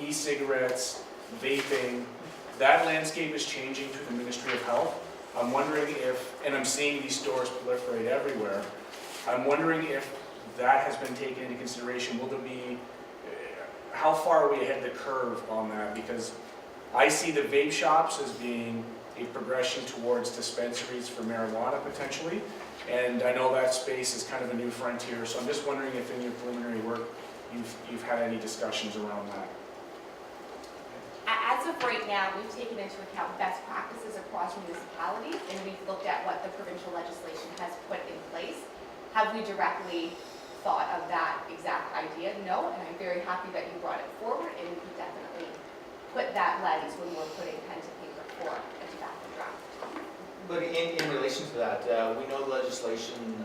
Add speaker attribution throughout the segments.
Speaker 1: e-cigarettes, vaping, that landscape is changing through the Ministry of Health. I'm wondering if, and I'm seeing these stores proliferate everywhere, I'm wondering if that has been taken into consideration. Will there be, how far are we ahead of the curve on that? Because I see the vape shops as being a progression towards dispensaries for marijuana potentially, and I know that space is kind of a new frontier, so I'm just wondering if in your preliminary work you've had any discussions around that.
Speaker 2: As of right now, we've taken into account best practices across municipalities, and we've looked at what the provincial legislation has put in place. Have we directly thought of that exact idea? No, and I'm very happy that you brought it forward, and we can definitely put that lens when we're putting pen to paper for a tobacco draft.
Speaker 3: But in relation to that, we know the legislation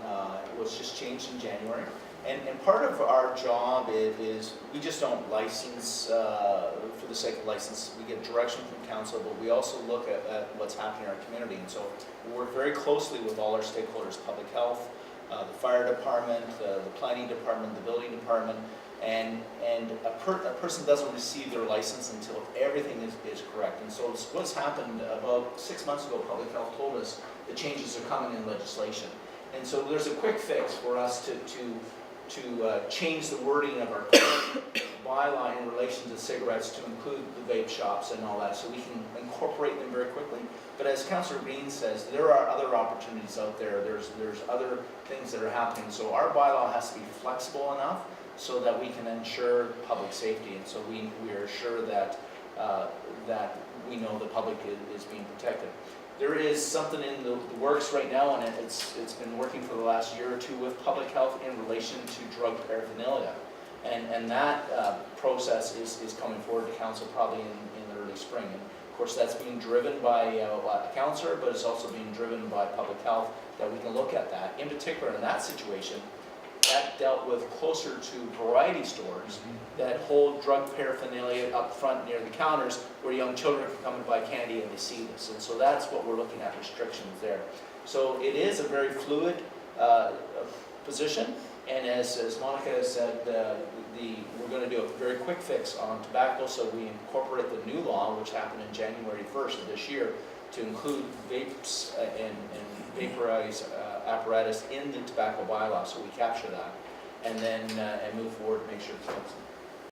Speaker 3: was just changed in January. And part of our job is we just don't license for the sake of license. We get direction from council, but we also look at what's happening in our community. And so we work very closely with all our stakeholders, public health, the fire department, the planning department, the building department, and a person doesn't receive their license until everything is correct. And so what's happened about 6 months ago, public health told us the changes are coming in legislation. And so there's a quick fix for us to change the wording of our current bylaw in relation to cigarettes to include the vape shops and all that, so we can incorporate them very quickly. But as Councillor Green says, there are other opportunities out there. There's other things that are happening. So our bylaw has to be flexible enough so that we can ensure public safety, and so we are sure that that we know the public is being protected. There is something in the works right now, and it's been working for the last year or two with public health in relation to drug paraphernalia. And that process is coming forward to council probably in the early spring. And of course that's being driven by a councillor, but it's also being driven by public health, that we can look at that. In particular, in that situation, that dealt with closer to variety stores that hold drug paraphernalia up front near the counters, where young children can come and buy candy and they see this. And so that's what we're looking at, restrictions there. So it is a very fluid position, and as Monica has said, we're going to do a very quick fix on tobacco, so we incorporate the new law, which happened in January 1st of this year, to include vapes and vaporized apparatus in the tobacco bylaw, so we capture that, and then and move forward to make sure it's flexible.